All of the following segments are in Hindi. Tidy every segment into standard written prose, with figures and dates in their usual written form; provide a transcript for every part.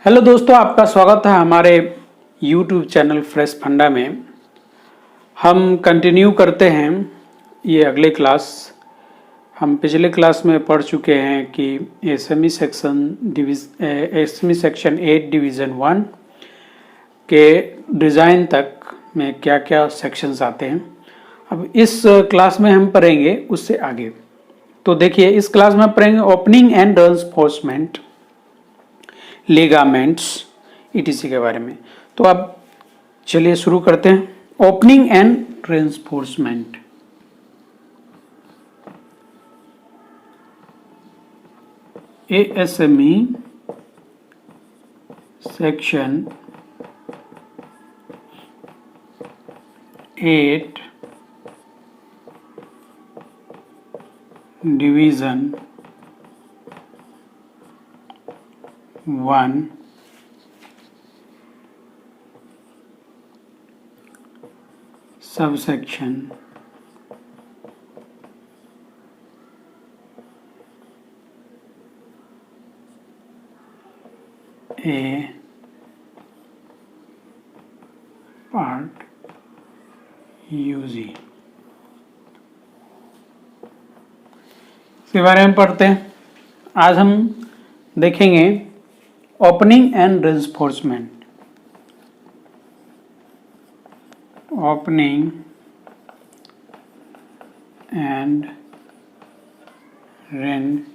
हेलो दोस्तों, आपका स्वागत है हमारे YouTube चैनल फ्रेश फंडा में। हम कंटिन्यू करते हैं ये अगले क्लास। हम पिछले क्लास में पढ़ चुके हैं कि एसएमई सेक्शन 8 डिवीज़न 1 के डिज़ाइन तक में क्या क्या सेक्शंस आते हैं। अब इस क्लास में हम पढ़ेंगे उससे आगे। तो देखिए, इस क्लास में पढ़ेंगे opening and reinforcement, ligaments ETC के बारे में। तो अब चलिए शुरू करते हैं। Opening and reinforcement. ASME section 8 division 1 subsection A part UG इसके बारे में पढ़ते हैं। आज हम देखेंगे opening and reinforcement. Opening and reinforcement.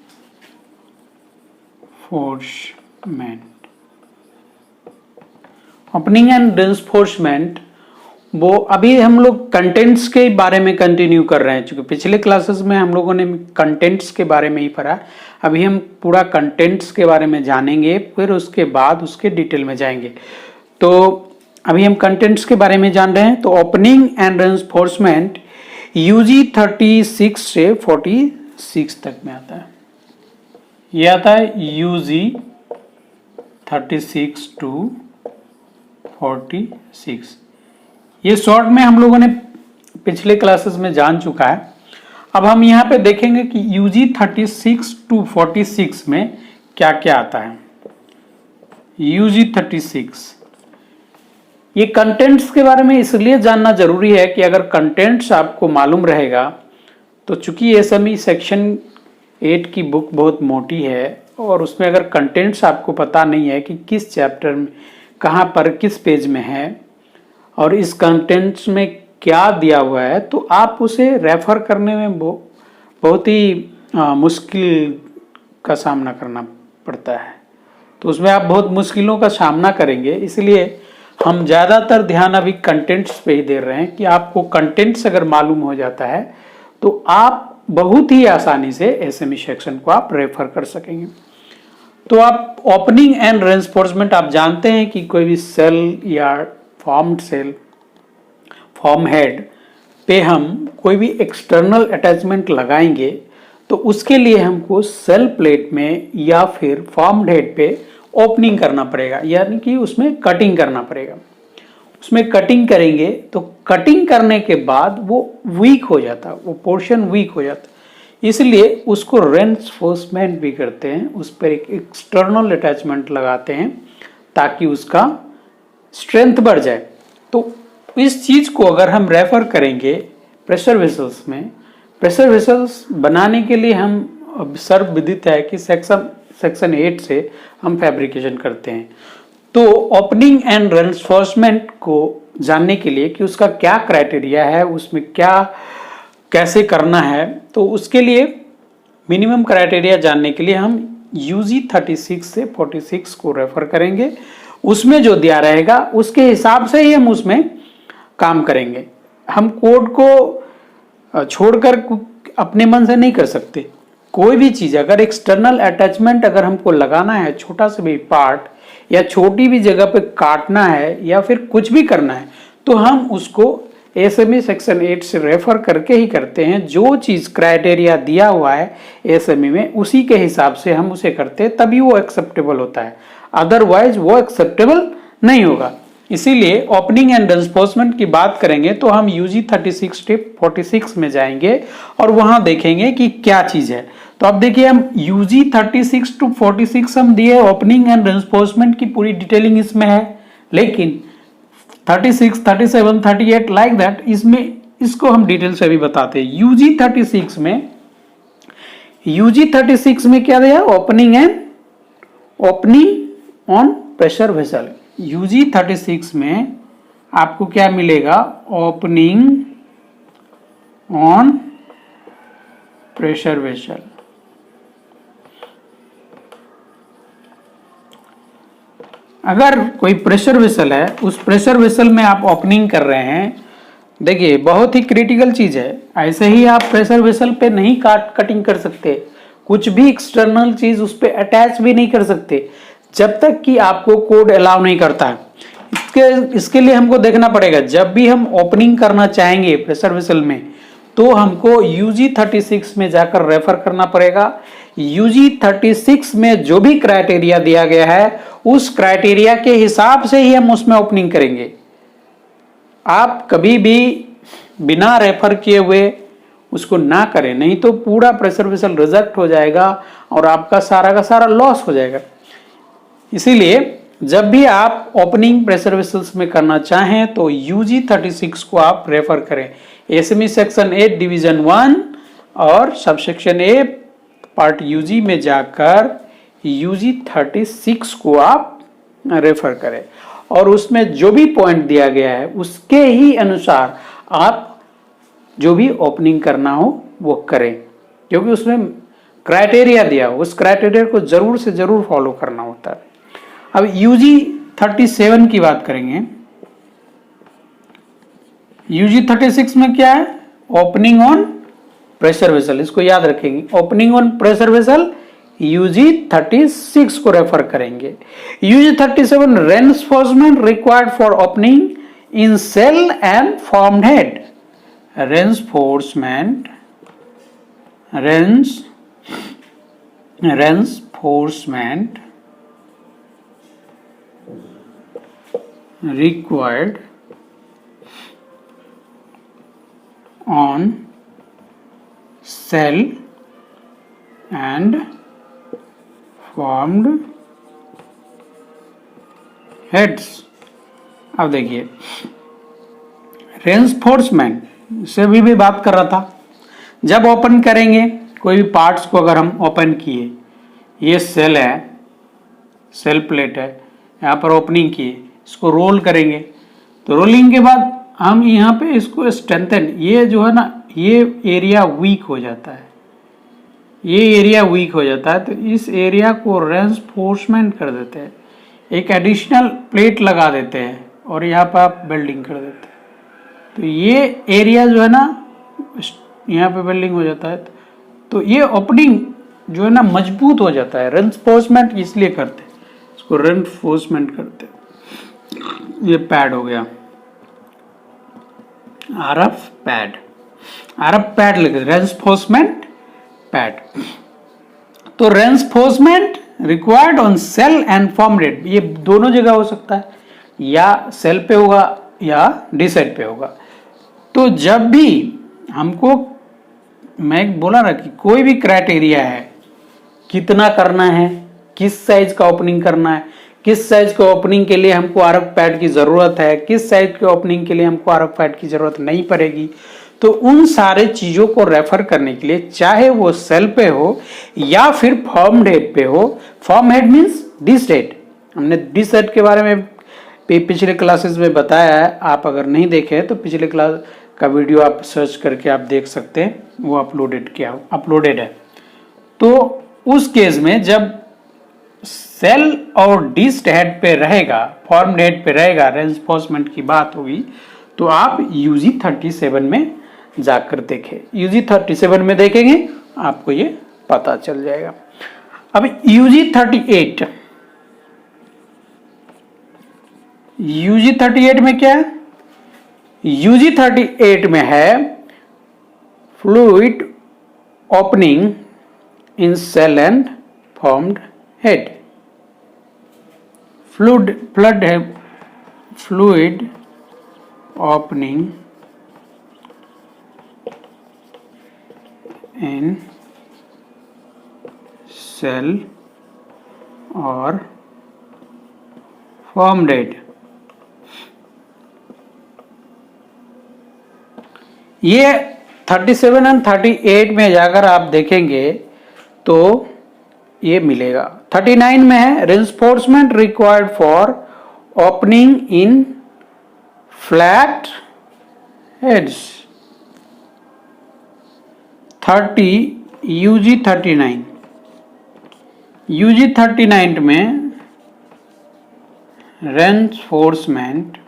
Opening and reinforcement वो अभी हम लोग कंटेंट्स के बारे में कंटिन्यू कर रहे हैं, क्योंकि पिछले क्लासेस में हम लोगों ने कंटेंट्स के बारे में ही पढ़ा। अभी हम पूरा कंटेंट्स के बारे में जानेंगे, फिर उसके बाद उसके डिटेल में जाएंगे। तो अभी हम कंटेंट्स के बारे में जान रहे हैं। तो ओपनिंग एंड रेन्फोर्समेंट यूजी 36 से 46 तक में आता है। ये आता है यूजी 36 टू 46। ये शॉर्ट में हम लोगों ने पिछले क्लासेस में जान चुका है। अब हम यहाँ पे देखेंगे कि यूजी 36 टू 46 में क्या क्या आता है। यूजी 36, ये कंटेंट्स के बारे में इसलिए जानना जरूरी है कि अगर कंटेंट्स आपको मालूम रहेगा तो चूंकि एसएमई सेक्शन 8 की बुक बहुत मोटी है और उसमें अगर कंटेंट्स आपको पता नहीं है कि किस चैप्टर में कहाँ पर किस पेज में है और इस कंटेंट्स में क्या दिया हुआ है, तो आप उसे रेफर करने में बहुत ही मुश्किल का सामना करना पड़ता है। तो उसमें आप बहुत मुश्किलों का सामना करेंगे। इसलिए हम ज़्यादातर ध्यान अभी कंटेंट्स पे ही दे रहे हैं कि आपको कंटेंट्स अगर मालूम हो जाता है तो आप बहुत ही आसानी से एसएमई सेक्शन को आप रेफर कर सकेंगे। तो आप ओपनिंग एंड रेन्फोर्समेंट आप जानते हैं कि कोई भी सेल या फॉर्म्ड सेल, फॉर्म हेड पे हम कोई भी एक्सटर्नल अटैचमेंट लगाएंगे तो उसके लिए हमको सेल प्लेट में या फिर फॉर्म्ड हेड पे ओपनिंग करना पड़ेगा, यानी कि उसमें कटिंग करना पड़ेगा। उसमें कटिंग करेंगे तो कटिंग करने के बाद वो वीक हो जाता, वो पोर्शन वीक हो जाता, इसलिए उसको रेन्फोर्समेंट भी करते हैं। उस पर एक एक्सटर्नल अटैचमेंट लगाते हैं ताकि उसका स्ट्रेंथ बढ़ जाए। तो इस चीज को अगर हम रेफर करेंगे प्रेशर वेसल्स में, प्रेशर वेसल्स बनाने के लिए हम सर्वविदित है कि सेक्शन 8 से हम फैब्रिकेशन करते हैं। तो ओपनिंग एंड रेन्फोर्समेंट को जानने के लिए कि उसका क्या क्राइटेरिया है, उसमें क्या कैसे करना है, तो उसके लिए मिनिमम क्राइटेरिया जानने के लिए हम यूजी 36 से 46 को रेफर करेंगे। उसमें जो दिया रहेगा उसके हिसाब से ही हम उसमें काम करेंगे। हम कोड को छोड़कर अपने मन से नहीं कर सकते। कोई भी चीज़ अगर एक्सटर्नल अटैचमेंट अगर हमको लगाना है, छोटा सा भी पार्ट या छोटी भी जगह पे काटना है या फिर कुछ भी करना है, तो हम उसको एसएमई सेक्शन 8 से रेफर करके ही करते हैं। जो चीज़ क्राइटेरिया दिया हुआ है एसएमई में उसी के हिसाब से हम उसे करते हैं, तभी वो एक्सेप्टेबल होता है, अदरवाइज वो एक्सेप्टेबल नहीं होगा। इसीलिए ओपनिंग एंड रेन्फोर्समेंट की बात करेंगे तो हम यूजी 36 से 46 में जाएंगे और वहां देखेंगे कि क्या चीज है। तो तो अब देखिए हम यूजी 36 to 46 हम दिए, ओपनिंग एंड रेंफोर्समेंट की पूरी डिटेलिंग इसमें है, लेकिन 36, 37, 38 लाइक दैट इसमें इसको हम डिटेल से अभी बताते हैं। यूजी 36 में क्या दिया, opening on pressure vessel. UG 36 में आपको क्या मिलेगा, ओपनिंग ऑन प्रेशर वेसल। अगर कोई प्रेशर वेसल है, उस प्रेशर वेसल में आप ओपनिंग कर रहे हैं, देखिए बहुत ही क्रिटिकल चीज है। ऐसे ही आप प्रेशर वेसल पे नहीं कटिंग कर सकते, कुछ भी एक्सटर्नल चीज उस पे अटैच भी नहीं कर सकते जब तक कि आपको कोड अलाउ नहीं करता है। इसके लिए हमको देखना पड़ेगा, जब भी हम ओपनिंग करना चाहेंगे प्रेशर वेसल में तो हमको यूजी 36 में जाकर रेफर करना पड़ेगा। यूजी 36 में जो भी क्राइटेरिया दिया गया है उस क्राइटेरिया के हिसाब से ही हम उसमें ओपनिंग करेंगे। आप कभी भी बिना रेफर किए हुए उसको ना करें, नहीं तो पूरा प्रेशर वेसल रिजेक्ट हो जाएगा और आपका सारा का सारा लॉस हो जाएगा। इसीलिए जब भी आप ओपनिंग प्रेशर वेसल्स में करना चाहें तो यूजी 36 को आप रेफर करें। एसएमई सेक्शन 8 डिवीजन 1 और सबसेक्शन ए पार्ट यूजी में जाकर यूजी 36 को आप रेफर करें और उसमें जो भी पॉइंट दिया गया है उसके ही अनुसार आप जो भी ओपनिंग करना हो वो करें, क्योंकि उसमें क्राइटेरिया दिया हो, उस क्राइटेरिया को जरूर से जरूर फॉलो करना होता है। अब यूजी 37 की बात करेंगे। यूजी 36 में क्या है, ओपनिंग ऑन प्रेशर वेसल, इसको याद रखेंगे। Opening on pressure vessel UG 36 को रेफर करेंगे। UG 37 reinforcement required for opening in cell and formed head. Reinforcement required on cell and formed heads। अब देखिए रेन्फोर्समेंट से भी बात कर रहा था। जब ओपन करेंगे कोई भी पार्ट्स को, अगर हम ओपन किए, ये सेल है, सेल प्लेट है, यहाँ पर ओपनिंग किए, इसको रोल करेंगे तो रोलिंग के बाद हम यहाँ पे इसको स्ट्रेंथन, ये जो है ना ये एरिया वीक हो जाता है, ये एरिया वीक हो जाता है, तो इस एरिया को रेन्फोर्समेंट कर देते हैं, एक एडिशनल प्लेट लगा देते हैं और यहाँ पर आप वेल्डिंग कर देते हैं। तो ये एरिया जो है ना यहाँ पे वेल्डिंग हो जाता है, तो ये ओपनिंग जो है ना मजबूत हो जाता है। रेन्फोर्समेंट इसलिए करते हैं, इसको रेन्फोर्समेंट करते हैं। ये पैड हो गया, आरएफ पैड लिखे, रेन्फोर्समेंट पैड। तो reinforcement required on sale and form head, ये दोनों जगह हो सकता है, या सेल पे होगा या डी साइड पे होगा। तो जब भी हमको, मैं बोला ना कि कोई भी क्राइटेरिया है, कितना करना है, किस साइज का ओपनिंग करना है, किस साइज के ओपनिंग के लिए हमको आरएफ पैड की जरूरत है, किस साइज के ओपनिंग के लिए हमको आरएफ पैड की जरूरत नहीं पड़ेगी, तो उन सारे चीजों को रेफर करने के लिए, चाहे वो सेल पे हो या फिर फॉर्म्ड हेड पे हो। Form head means dish head, हमने डिस हेड के बारे में पिछले क्लासेस में बताया है, आप अगर नहीं देखे तो पिछले क्लास का वीडियो आप सर्च करके आप देख सकते हैं, वो अपलोडेड है। तो उस केस में जब सेल और डिस्ड हेड पे रहेगा, फॉर्म्ड हेड पे रहेगा, रेन्फोर्समेंट की बात होगी, तो आप यूजी 37 में जाकर देखें। यूजी 37 में देखेंगे आपको ये पता चल जाएगा। अब यूजी 38 में क्या है, यूजी 38 में है fluid opening in cell and formed head. Fluid opening in cell or formed it। ये 37 और 38 में जाकर आप देखेंगे तो ये मिलेगा। 39 में है reinforcement required for opening in flat heads. 30 UG 39 UG 39 में reinforcement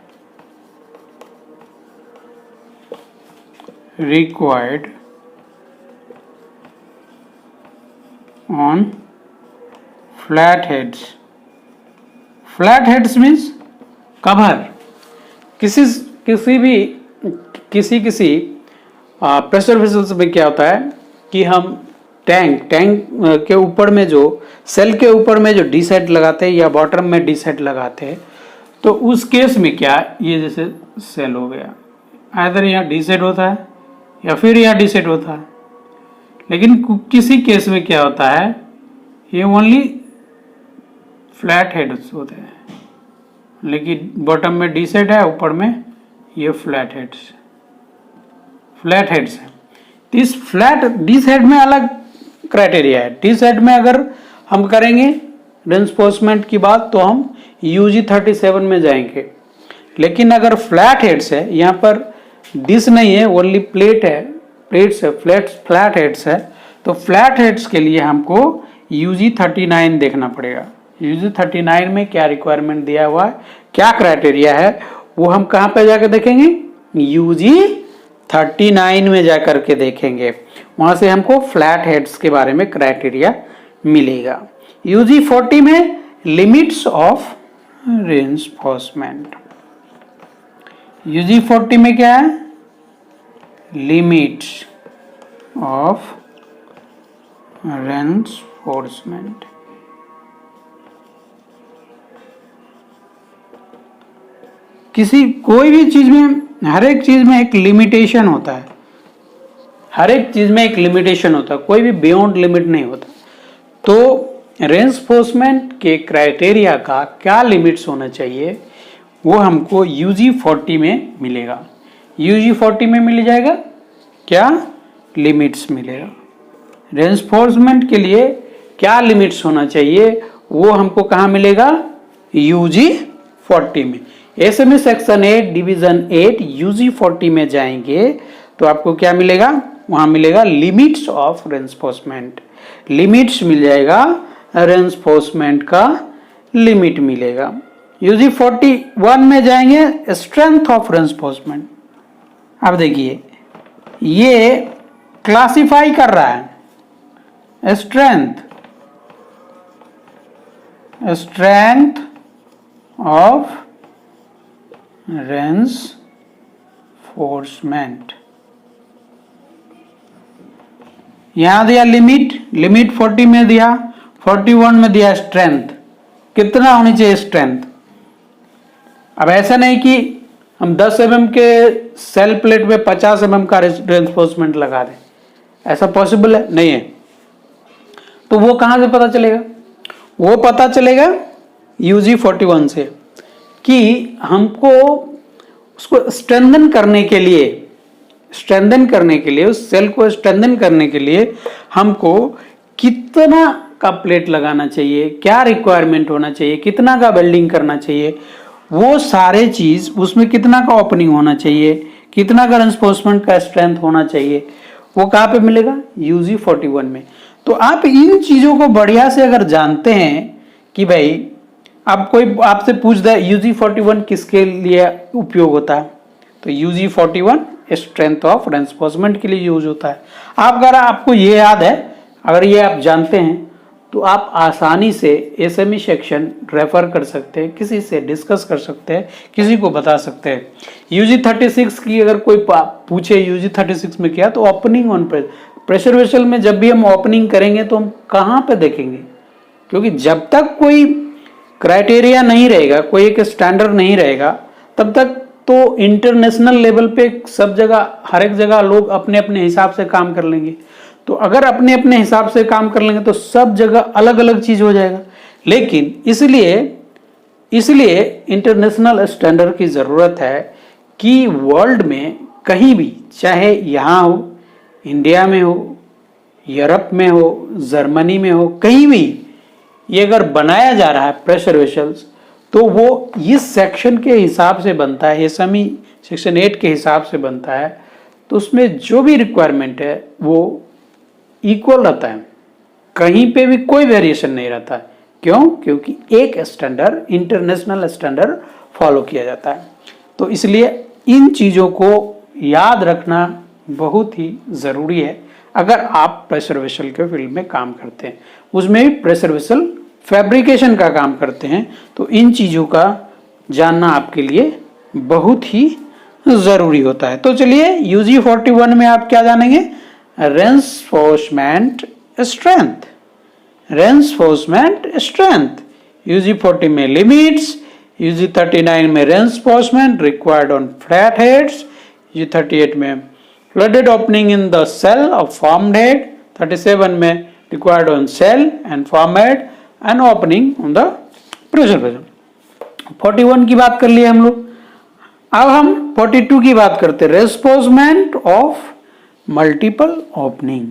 required on flat heads. Flat heads means cover. किसी प्रेशर वेसल्स में क्या होता है कि हम टैंक के ऊपर में जो सेल के ऊपर में जो डी सेट लगाते हैं या बॉटम में डी सेट लगाते हैं, तो उस केस में क्या ये जैसे सेल हो गया, आइदर यहाँ डी सेट होता है या फिर यहाँ डी सेट होता है। लेकिन किसी केस में क्या होता है, ये ओनली फ्लैट हेड्स होते हैं, लेकिन बॉटम में डी सेट है, ऊपर में ये फ्लैट हेड्स है। इस फ्लैट डी सेट में अलग क्राइटेरिया है। डी सेट में अगर हम करेंगे रेंफोर्समेंट की बात तो हम यूजी 37 में जाएंगे, लेकिन अगर फ्लैट हेड्स है, यहाँ पर डिस नहीं है, ओनली प्लेट है, प्लेट्स है, फ्लैट हेड्स है, तो फ्लैट हेड्स के लिए हमको यूजी 39 देखना पड़ेगा। यूजी 39 में क्या रिक्वायरमेंट दिया हुआ है, क्या क्राइटेरिया है, वो हम कहाँ पे जाकर देखेंगे, यूजी 39 में जाकर के देखेंगे। वहां से हमको फ्लैट हेड्स के बारे में क्राइटेरिया मिलेगा। यूजी 40 में लिमिट्स ऑफ रेंफोर्समेंट। यूजी 40 में क्या है, लिमिट्स ऑफ रेंफोर्समेंट। कोई भी चीज में, हर एक चीज में एक लिमिटेशन होता है, हर एक चीज में एक लिमिटेशन होता है, कोई भी बियॉन्ड लिमिट नहीं होता। तो रेंफोर्समेंट के क्राइटेरिया का क्या लिमिट्स होना चाहिए, वो हमको यूजी 40 में मिलेगा। यूजी 40 में मिल जाएगा क्या, लिमिट्स मिलेगा। रेंफोर्समेंट के लिए क्या लिमिट्स होना चाहिए, वो हमको कहाँ मिलेगा, यूजी 40 में। ऐसे में सेक्शन 8 डिवीजन 8 यूजी 40 में जाएंगे तो आपको क्या मिलेगा, वहां मिलेगा लिमिट्स ऑफ रेंफोर्समेंट। लिमिट्स मिल जाएगा, रेंफोर्समेंट का लिमिट मिलेगा। यूजी 41 में जाएंगे स्ट्रेंथ ऑफ रेंफोर्समेंट। अब देखिए ये क्लासिफाई कर रहा है स्ट्रेंथ ऑफ रेंफोर्समेंट। यहां दिया लिमिट 40 में दिया, 41 में दिया स्ट्रेंथ। कितना होनी चाहिए स्ट्रेंथ। अब ऐसा नहीं कि हम 10 mm के सेल प्लेट में 50 mm का रेंफोर्समेंट लगा दें, ऐसा पॉसिबल है नहीं है। तो वो कहां से पता चलेगा, वो पता चलेगा यूजी 41 से कि हमको उसको स्ट्रेंथन करने के लिए, उस सेल को स्ट्रेंथन करने के लिए हमको कितना का प्लेट लगाना चाहिए, क्या रिक्वायरमेंट होना चाहिए, कितना का वेल्डिंग करना चाहिए, वो सारे चीज, उसमें कितना का ओपनिंग होना चाहिए, कितना का रेंफोर्समेंट का स्ट्रेंथ होना चाहिए, वो कहाँ पे मिलेगा, यूजी 41 में। तो आप इन चीजों को बढ़िया से अगर जानते हैं कि भाई अब कोई आपसे पूछ दे यूजी 41 किसके लिए उपयोग होता है, तो यूजी 41 स्ट्रेंथ ऑफ रेंफोर्समेंट के लिए यूज होता है। अगर आपको ये याद है, अगर ये आप जानते हैं, तो आप आसानी से एसएमई सेक्शन रेफर कर सकते हैं, किसी से डिस्कस कर सकते हैं, किसी को बता सकते हैं। यूजी 36 की अगर कोई पूछे यूजी 36 में क्या, तो ओपनिंग ऑन प्रेशर वेसल में जब भी हम ओपनिंग करेंगे तो हम कहाँ पे देखेंगे, क्योंकि जब तक कोई क्राइटेरिया नहीं रहेगा, कोई एक स्टैंडर्ड नहीं रहेगा, तब तक तो इंटरनेशनल लेवल पे सब जगह, हर एक जगह लोग अपने अपने हिसाब से काम कर लेंगे। तो अगर अपने अपने हिसाब से काम कर लेंगे तो सब जगह अलग अलग चीज हो जाएगा। लेकिन इसलिए इंटरनेशनल स्टैंडर्ड की जरूरत है कि वर्ल्ड में कहीं भी, चाहे यहाँ हो, इंडिया में हो, यूरोप में हो, जर्मनी में हो, कहीं भी ये अगर बनाया जा रहा है प्रेशर वेसल्स, तो वो इस सेक्शन के हिसाब से बनता है, एसएमई सेक्शन 8 के हिसाब से बनता है। तो उसमें जो भी रिक्वायरमेंट है वो इक्वल रहता है, कहीं पे भी कोई वेरिएशन नहीं रहता। क्यों? क्योंकि एक स्टैंडर्ड, इंटरनेशनल स्टैंडर्ड फॉलो किया जाता है। तो इसलिए इन चीज़ों को याद रखना बहुत ही ज़रूरी है अगर आप प्रेशर वेसल के फील्ड में काम करते हैं, उसमें भी प्रेशर वेसल फैब्रिकेशन का काम करते हैं। तो इन चीज़ों का जानना आपके लिए बहुत ही ज़रूरी होता है। तो चलिए यूजी 41 में आप क्या जानेंगे? Reinforcement strength, reinforcement strength. UG 40 में लिमिट्स, यूजी 39 में reinforcement required on flat heads, UG 38 में flooded opening in the cell of formed head, 37 में required on cell and formed head and opening on the pressure vessel। 41 की बात कर लिए हम लोग। अब हम 42 की बात करते हैं, reinforcement of multiple opening.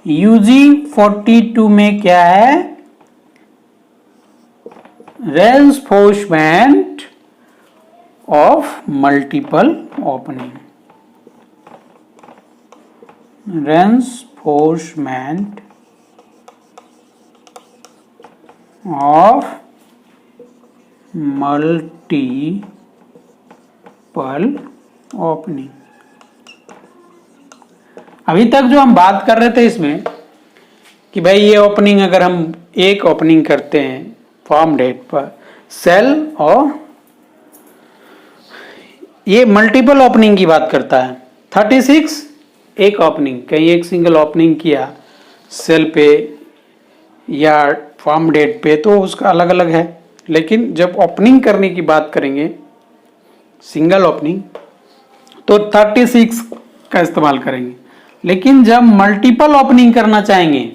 UG 42 में क्या है? Reinforcement of multiple opening, reinforcement of multiple opening। अभी तक जो हम बात कर रहे थे इसमें कि भाई ये ओपनिंग, अगर हम एक ओपनिंग करते हैं फॉर्म्ड हेड पर सेल, और ये मल्टीपल ओपनिंग की बात करता है। 36 एक ओपनिंग, कहीं एक सिंगल ओपनिंग किया सेल पे या फॉर्म्ड हेड पे तो उसका अलग अलग है। लेकिन जब ओपनिंग करने की बात करेंगे सिंगल ओपनिंग तो 36 का इस्तेमाल करेंगे। लेकिन जब मल्टीपल ओपनिंग करना चाहेंगे,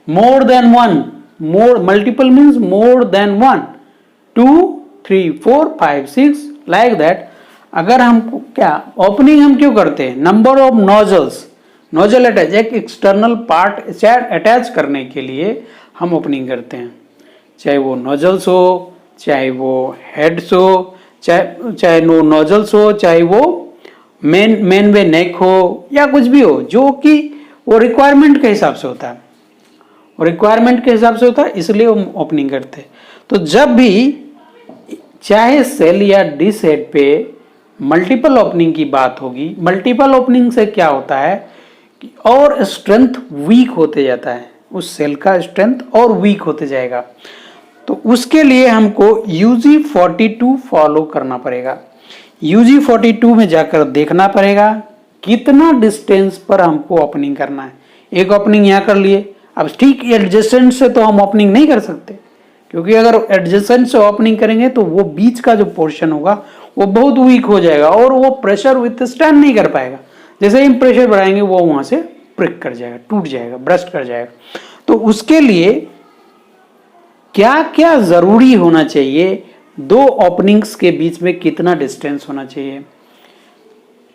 more than one, more multiple means more than one, 2 3 4 5 6 like that. अगर हमको क्या ओपनिंग हम क्यों करते हैं? Number of nozzles, nozzle attach, एक एक्सटर्नल पार्ट अटैच करने के लिए हम ओपनिंग करते हैं। चाहे वो नोजल्स हो, चाहे वो हेड्स हो, चाहे नो नोजल्स हो, चाहे वो मेन वे नेक हो, या कुछ भी हो, जो कि वो रिक्वायरमेंट के हिसाब से होता है, वो रिक्वायरमेंट के हिसाब से होता है, इसलिए हम ओपनिंग करते हैं। तो जब भी चाहे सेल या डिश हेड पे मल्टीपल ओपनिंग की बात होगी, मल्टीपल ओपनिंग से क्या होता है कि और स्ट्रेंथ वीक होते जाता है, उस सेल का स्ट्रेंथ और वीक होते जाएगा। तो उसके लिए हमको यूजी 42 फॉलो करना पड़ेगा। यूजी 42 में जाकर देखना पड़ेगा कितना डिस्टेंस पर हमको ओपनिंग करना है। एक ओपनिंग यहाँ कर लिए, अब ठीक एडजेसेंट से तो हम ओपनिंग नहीं कर सकते, क्योंकि अगर एडजेसेंट से ओपनिंग करेंगे तो वो बीच का जो पोर्शन होगा वो बहुत वीक हो जाएगा और वो प्रेशर विथस्टैंड नहीं कर पाएगा। जैसे ही प्रेशर बढ़ाएंगे वो वहां से ब्रेक कर जाएगा, टूट जाएगा, ब्रस्ट कर जाएगा। तो उसके लिए क्या क्या जरूरी होना चाहिए, दो ओपनिंग्स के बीच में कितना डिस्टेंस होना चाहिए,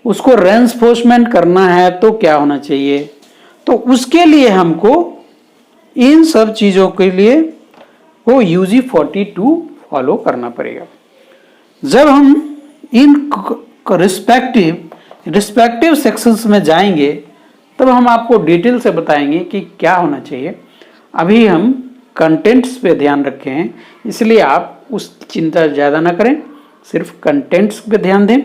उसको रेंफोर्समेंट करना है तो क्या होना चाहिए, तो उसके लिए हमको इन सब चीजों के लिए वो यूजी 42 फॉलो करना पड़ेगा। जब हम इन रिस्पेक्टिव सेक्शंस में जाएंगे तब हम आपको डिटेल से बताएंगे कि क्या होना चाहिए। अभी हम कंटेंट्स पे ध्यान रखे हैं, इसलिए आप उस चिंता ज़्यादा ना करें, सिर्फ कंटेंट्स पे ध्यान दें।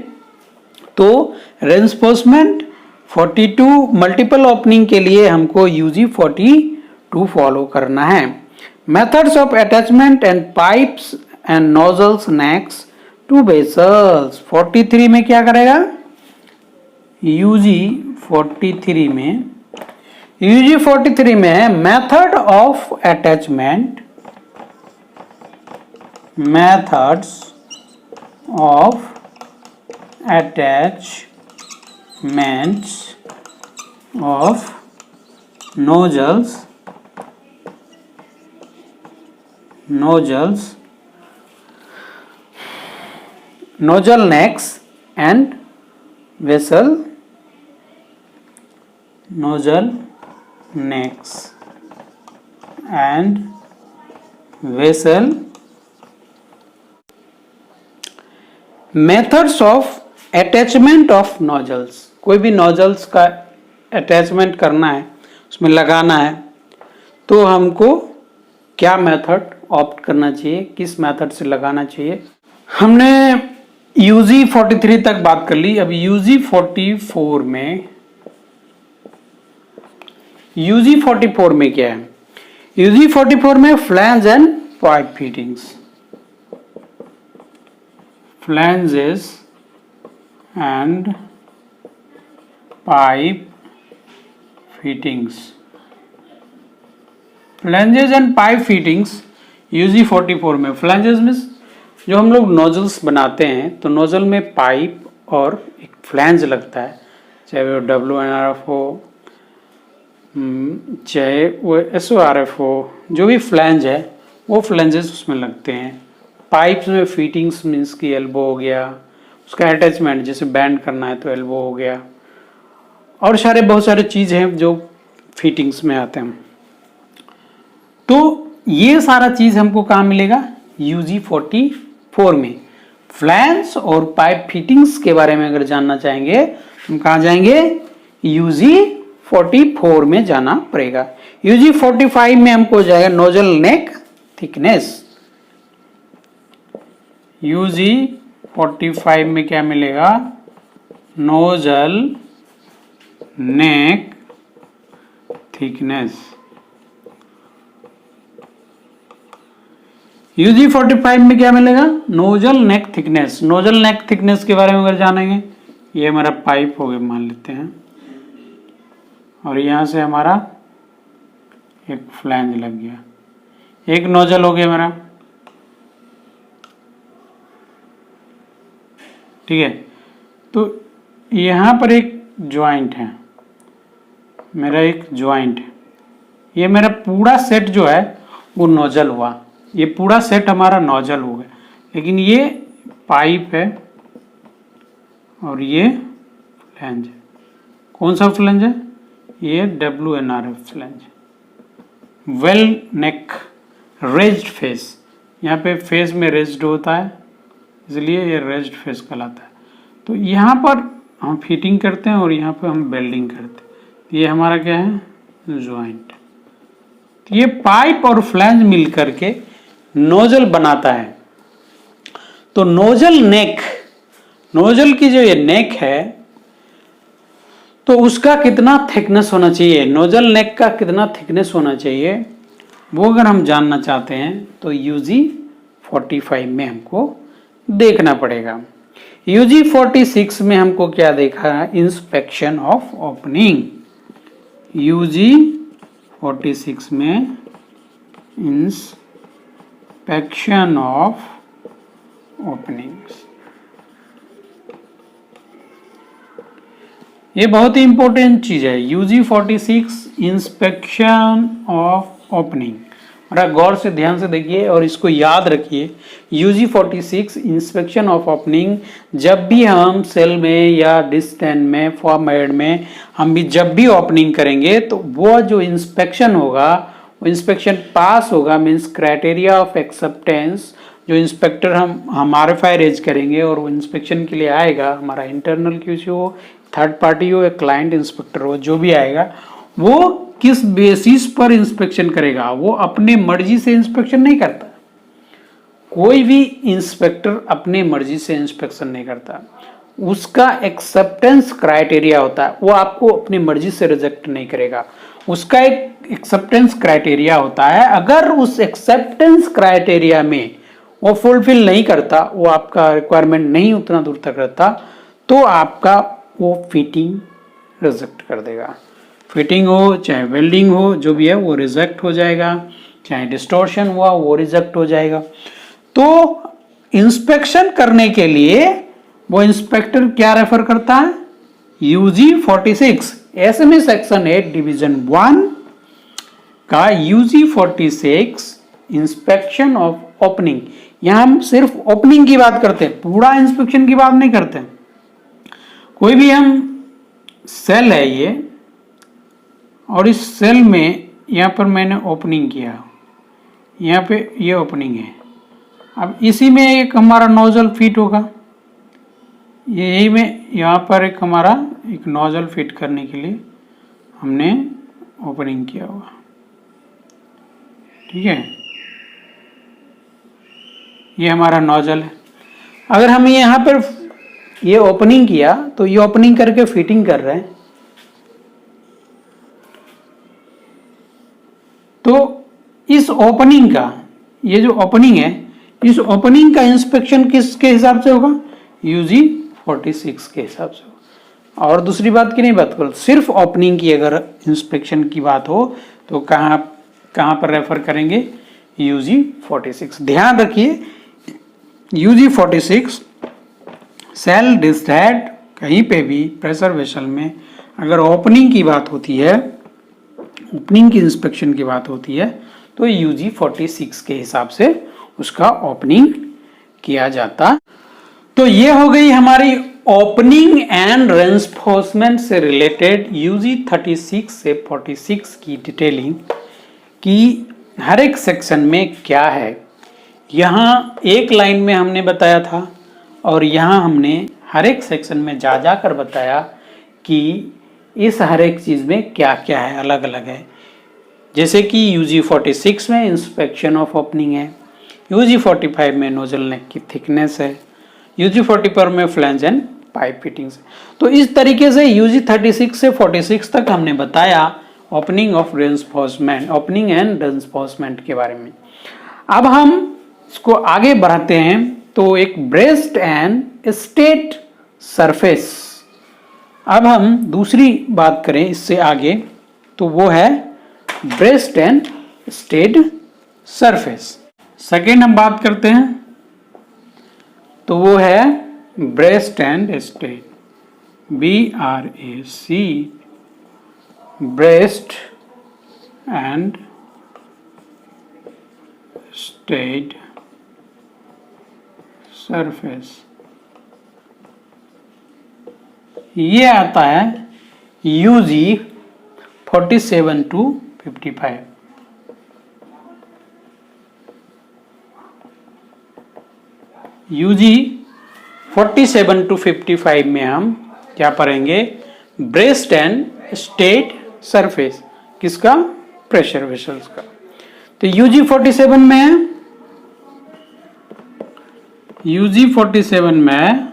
तो रेंफोर्समेंट 42 मल्टीपल ओपनिंग के लिए हमको यूजी 42 फॉलो करना है। Methods of attachment and pipes and nozzles necks to vessels 43 में क्या करेगा? यूजी 43 में method of attachment, methods of attachments of nozzles, nozzle necks and vessel nozzle necks and vessel. Methods of attachment of nozzles, कोई भी nozzles का अटैचमेंट करना है, उसमें लगाना है, तो हमको क्या मेथड ऑप्ट करना चाहिए, किस मेथड से लगाना चाहिए। हमने UG43 तक बात कर ली। अब UG44 में क्या है? UG44 में flange and pipe fittings, flanges and pipe fittings, flanges and pipe fittings UG44 में। flanges में जो हम लोग नोजल्स बनाते हैं, तो नोजल में पाइप और एक फ्लैंज लगता है, चाहे वो WNRF हो, चाहे वो SORF हो, जो भी फ्लैंज है वो फ्लैंजेस उसमें लगते हैं। पाइप्स में फिटिंग्स मीन्स की एल्बो हो गया, उसका अटैचमेंट जैसे बैंड करना है तो एल्बो हो गया, और बहुत सारे चीज़ हैं जो फिटिंग्स में आते हैं। तो ये सारा चीज़ हमको कहाँ मिलेगा? UG44 में। फ्लैंज और पाइप फिटिंग्स के बारे में अगर जानना चाहेंगे हम कहाँ जाएंगे? UG44 में जाना पड़ेगा। UG45 में हमको हो जाएगा नोजल नेक थिकनेस। UG45 में क्या मिलेगा? नोजल नेक थिकनेस। UG45 में क्या मिलेगा? नोजल नेक थिकनेस। नोजल नेक थिकनेस के बारे में अगर जानेंगे, ये हमारा पाइप हो गया मान लेते हैं, और यहां से हमारा एक फ्लैंज लग गया, एक नोजल हो गया मेरा, ठीक है। तो यहां पर एक ज्वाइंट है, मेरा एक ज्वाइंट है, ये मेरा पूरा सेट जो है वो नोजल हुआ, ये पूरा सेट हमारा नोजल हो गया। लेकिन ये पाइप है और ये फ्लैंज है। कौन सा फ्लैंज है? ये WNRF फ्लैंज। वेल नेक रेज्ड फेस, यहाँ पे फेस में रेज्ड होता है, इसलिए ये रेज्ड फेस कहलाता है। तो यहाँ पर हम फिटिंग करते हैं और यहाँ पे हम वेल्डिंग करते हैं। ये हमारा क्या है? ज्वाइंट। ये पाइप और फ्लैंज मिल करके नोजल बनाता है। तो नोजल नेक, नोजल की जो ये नेक है, तो उसका कितना थिकनेस होना चाहिए, नोजल नेक का कितना थिकनेस होना चाहिए, वो अगर हम जानना चाहते हैं तो UG45 में हमको देखना पड़ेगा। UG46 में हमको क्या देखा है? Inspection of opening. UG46 में इंस्पेक्शन ऑफ ओपनिंग्स, ये बहुत ही इंपॉर्टेंट चीज है। UG46 इंस्पेक्शन ऑफ ओपनिंग, और गौर से ध्यान से देखिए और इसको याद रखिए। UG46 इंस्पेक्शन ऑफ ओपनिंग, जब भी हम सेल में या डिश 10 में फॉर्मेट में हम भी जब भी ओपनिंग करेंगे, तो वो जो इंस्पेक्शन होगा, वो इंस्पेक्शन पास होगा, मीन्स क्राइटेरिया ऑफ एक्सेप्टेंस, जो इंस्पेक्टर हम RFI रेज करेंगे और वो इंस्पेक्शन के लिए आएगा, हमारा इंटरनल QC हो, थर्ड पार्टी हो या क्लाइंट इंस्पेक्टर हो, जो भी आएगा, वो किस बेसिस पर इंस्पेक्शन करेगा? वो अपने मर्जी से इंस्पेक्शन नहीं करता। कोई भी इंस्पेक्टर अपने मर्जी से इंस्पेक्शन नहीं करता, उसका एक्सेप्टेंस क्राइटेरिया होता है। वो आपको अपनी मर्जी से रिजेक्ट नहीं करेगा, उसका एक एक्सेप्टेंस क्राइटेरिया होता है। अगर उस एक्सेप्टेंस क्राइटेरिया में वो फुलफिल नहीं करता, वो आपका रिक्वायरमेंट नहीं उतना दूर तक रहता, तो आपका वो फिटिंग रिजेक्ट कर देगा। फिटिंग हो चाहे वेल्डिंग हो, जो भी है वो रिजेक्ट हो जाएगा, चाहे डिस्टॉर्शन हुआ वो रिजेक्ट हो जाएगा। तो इंस्पेक्शन करने के लिए वो इंस्पेक्टर क्या रेफर करता है? UG46 एसएमए सेक्शन 8 डिवीजन 1 का UG46 इंस्पेक्शन ऑफ ओपनिंग। यहां हम सिर्फ ओपनिंग की बात करते हैं, पूरा इंस्पेक्शन की बात नहीं करते। कोई भी हम सेल है ये, और इस सेल में यहां पर मैंने ओपनिंग किया, यहां पे ये ओपनिंग है। अब इसी में एक हमारा नोजल फिट होगा, यही में यहाँ पर एक हमारा एक नोजल फिट करने के लिए हमने ओपनिंग किया हुआ, ठीक है। ये हमारा नोजल है। अगर हम यहाँ पर ये ओपनिंग किया तो ये ओपनिंग करके फिटिंग कर रहे हैं, तो इस ओपनिंग का, ये जो ओपनिंग है, इस ओपनिंग का इंस्पेक्शन किसके हिसाब से होगा? UG46 के हिसाब से होगा। और दूसरी बात की नहीं बात करो, सिर्फ ओपनिंग की अगर इंस्पेक्शन की बात हो तो कहाँ पर रेफर करेंगे? UG46। ध्यान रखिए, UG46 सेल डिस्क हेड कहीं पे भी प्रेशर वेसल में अगर ओपनिंग की बात होती है, ओपनिंग की इंस्पेक्शन की बात होती है, तो UG46 के हिसाब से उसका ओपनिंग किया जाता। तो ये हो गई हमारी ओपनिंग एंड रेन्फोर्समेंट से रिलेटेड UG36 से 46 की डिटेलिंग कि हर एक सेक्शन में क्या है। यहाँ एक लाइन में हमने बताया था और यहाँ हमने हर एक सेक्शन में जा कर बताया कि इस हर एक चीज़ में क्या क्या है, अलग अलग है। जैसे कि UG46 में इंस्पेक्शन ऑफ ओपनिंग है, UG45 में नोजल नेक की थिकनेस है, UG44 में फ्लैंज एंड पाइप फिटिंग्स। तो इस तरीके से UG36 से 46 तक हमने बताया opening of reinforcement, opening and reinforcement के बारे में। अब हम इसको आगे बढ़ाते हैं, तो एक ब्रेस्ट एंड स्टेट सरफेस। अब हम दूसरी बात करें इससे आगे, तो वो है breast and state surface. Second हम बात करते हैं, तो वो है breast and state, BRAC, breast and state surface. ये आता है UG47 to 55। UG47 to 55 में हम क्या पढ़ेंगे? Breast and state surface. किसका? प्रेशर वेसल्स का। तो UG47 में, UG47 में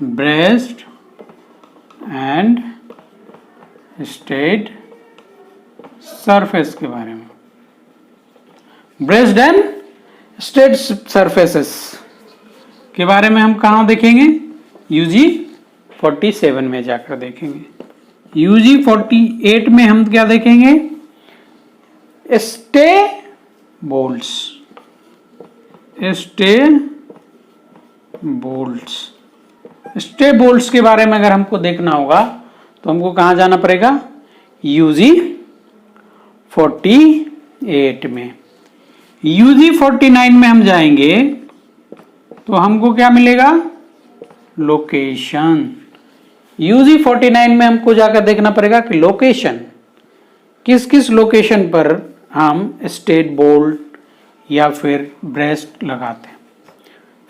ब्रेस्ट एंड स्टेट सरफेस के बारे में, ब्रेस्ट एंड स्टेट सरफेसेस के बारे में हम कहाँ देखेंगे? UG47 में जाकर देखेंगे। UG48 में हम क्या देखेंगे? Stay bolts, stay bolts. Stay bolts के बारे में अगर हमको देखना होगा तो हमको कहाँ जाना पड़ेगा? UG48 में। UG49 में हम जाएंगे तो हमको क्या मिलेगा? लोकेशन। UG49 में हमको जाकर देखना पड़ेगा कि लोकेशन, किस किस लोकेशन पर हम स्टेट बोल्ट या फिर ब्रेस्ट लगाते हैं।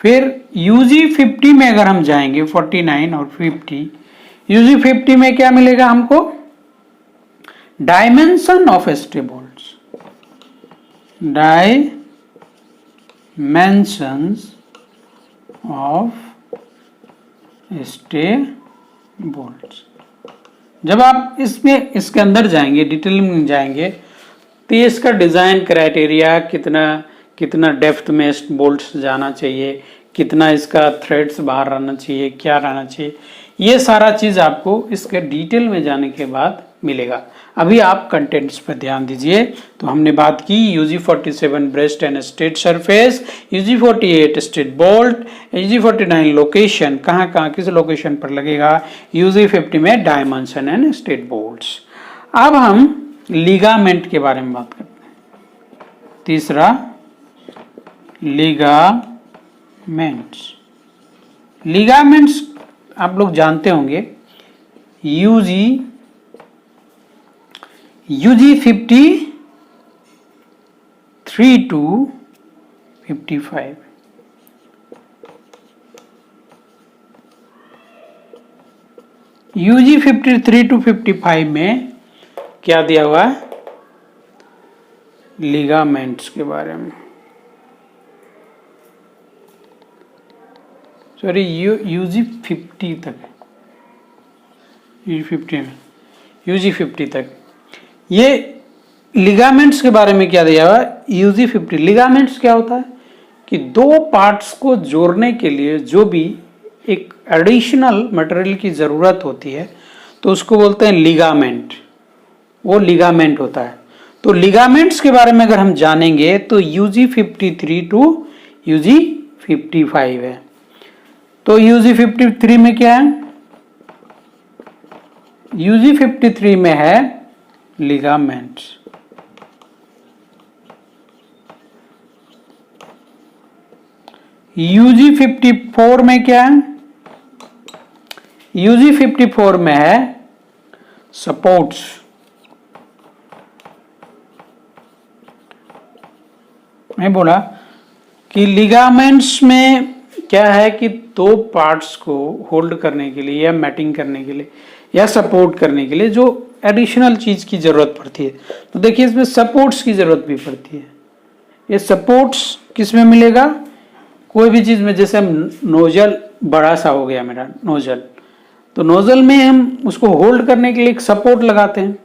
फिर UG50 में अगर हम जाएंगे, 49 और 50, UG50 में क्या मिलेगा हमको? Dimension of stay bolts, dimensions of stay bolts. जब आप इसमें इसके अंदर जाएंगे, डिटेल में जाएंगे, तो ये इसका डिज़ाइन क्राइटेरिया, कितना डेप्थ में बोल्ट्स जाना चाहिए, कितना इसका थ्रेड्स बाहर रहना चाहिए, क्या रहना चाहिए, ये सारा चीज़ आपको इसके डिटेल में जाने के बाद मिलेगा। अभी आप कंटेंट्स पर ध्यान दीजिए। तो हमने बात की UG47 breast and state surface, UG48 state bolt, UG49 location, कहाँ किस लोकेशन पर लगेगा, UG50 में डायमेंशन एंड स्टेट बोल्ट्स। अब हम लिगामेंट के बारे में बात करते हैं। तीसरा लिगामेंट्स। लिगामेंट्स आप लोग जानते होंगे, यूजी 53 to 55। यूजी 53 to 55 में क्या दिया हुआ है? लिगामेंट्स के बारे में। सॉरी, यूजी 50 तक है, यूजी 50 में, यूजी 50 तक ये लिगामेंट्स के बारे में क्या दिया हुआ है? यूजी 50। लिगामेंट्स क्या होता है कि दो पार्ट्स को जोड़ने के लिए जो भी एक एडिशनल मटेरियल की ज़रूरत होती है तो उसको बोलते हैं लिगामेंट, वो लिगामेंट होता है। तो लिगामेंट्स के बारे में अगर हम जानेंगे तो यूजी 53 टू यूजी 55 है। तो यूजी 53 में क्या है? यूजी 53 में है लिगामेंट्स। यूजी 54 में क्या है? यूजी 54 में है सपोर्ट्स। मैं बोला कि लिगामेंट्स में क्या है कि दो पार्ट्स को होल्ड करने के लिए या मैटिंग करने के लिए या सपोर्ट करने के लिए जो एडिशनल चीज की जरूरत पड़ती है, तो देखिए इसमें सपोर्ट्स की जरूरत भी पड़ती है। ये सपोर्ट्स किस में मिलेगा? कोई भी चीज में, जैसे हम नोजल बड़ा सा हो गया मेरा नोजल, तो नोजल में हम उसको होल्ड करने के लिए एक सपोर्ट लगाते हैं।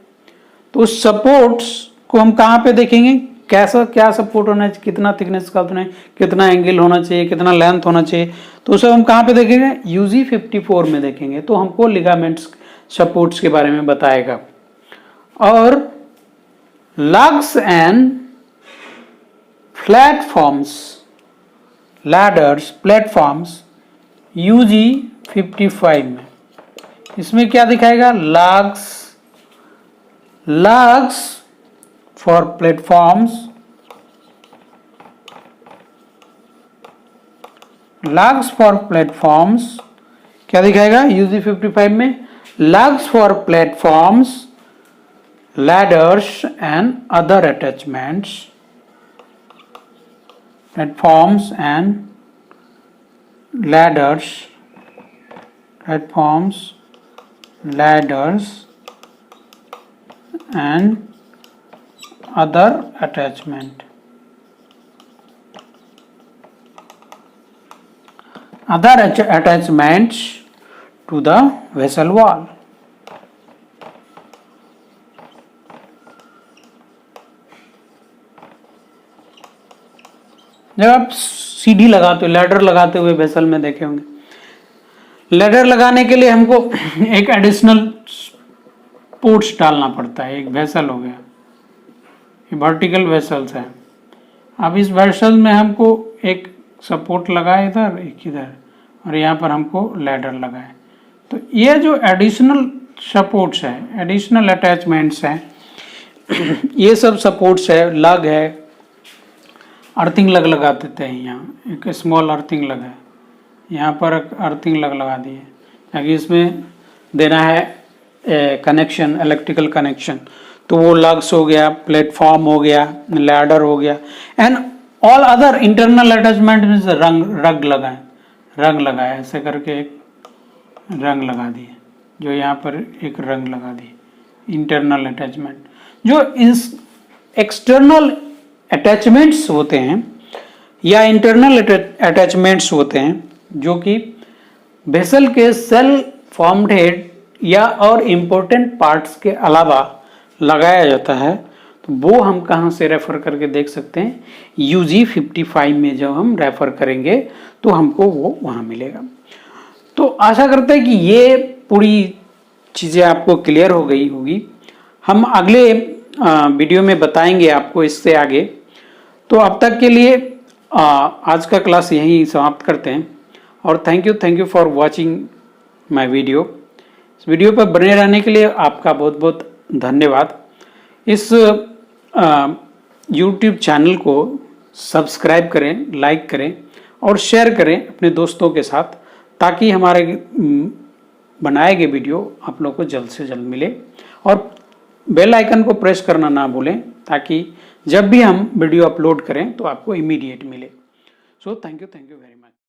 तो उस सपोर्ट्स को हम कहाँ पे देखेंगे? कैसा क्या सपोर्ट होना चाहिए, कितना थिकनेस का होना है, कितना एंगल होना चाहिए, कितना लेंथ होना चाहिए, तो उसे हम कहाँ पे देखेंगे? यूजी 54 में देखेंगे। तो हमको लिगामेंट्स सपोर्ट्स के बारे में बताएगा। और lugs and platforms, ladders, platforms UG 55 में, इसमें क्या दिखाएगा? Lugs for platforms, lugs for platforms क्या दिखाएगा यूजी 55 में? Lugs for platforms, ladders and other attachments, platforms and ladders, platforms, ladders and other attachment, other attachments to the vessel wall. जब आप सीढ़ी लगाते हो, लैडर लगाते हुए वेसल में देखे होंगे, लैडर लगाने के लिए हमको एक एडिशनल पोर्ट्स डालना पड़ता है। एक वेसल हो गया, ये वर्टिकल वेसल्स है। अब इस वेसल में हमको एक सपोर्ट लगा है इधर, एक इधर, और यहाँ पर हमको लैडर लगा है। तो ये जो एडिशनल सपोर्ट्स है, एडिशनल अटैचमेंट्स हैं, ये सब सपोर्ट्स है, लग है, अर्थिंग लग लगा देते हैं। यहाँ एक स्मॉल अर्थिंग लग है, यहाँ पर अर्थिंग लग लगा दिए ताकि इसमें देना है कनेक्शन, इलेक्ट्रिकल कनेक्शन। तो वो लग्स हो गया, प्लेटफॉर्म हो गया, लैडर हो गया, and all other internal attachment में से रंग लगाए, ऐसे करके एक रंग लगा दिए, जो यहाँ पर एक रंग लगा दिए, इंटरनल अटैचमेंट। जो इस एक्सटर्नल अटैचमेंट्स होते हैं या इंटरनल अटैचमेंट्स होते हैं, जो कि वेसल के सेल फॉर्म्ड हेड या और इम्पोर्टेंट पार्ट्स के अलावा लगाया जाता है, तो वो हम कहाँ से रेफर करके देख सकते हैं? यूजी 55 में जब हम रेफर करेंगे तो हमको वो वहाँ मिलेगा। तो आशा करते हैं कि ये पूरी चीज़ें आपको क्लियर हो गई होगी। हम अगले वीडियो में बताएंगे आपको इससे आगे। तो अब तक के लिए आज का क्लास यहीं समाप्त करते हैं, और thank you for watching my video. इस वीडियो पर बने रहने के लिए आपका बहुत बहुत धन्यवाद। इस YouTube चैनल को सब्सक्राइब करें, लाइक करें और शेयर करें अपने दोस्तों के साथ, ताकि हमारे बनाए गए वीडियो आप लोगों को जल्द से जल्द मिले। और बेल आइकन को प्रेस करना ना भूलें, ताकि जब भी हम वीडियो अपलोड करें तो आपको इमीडिएट मिले। So thank you very much.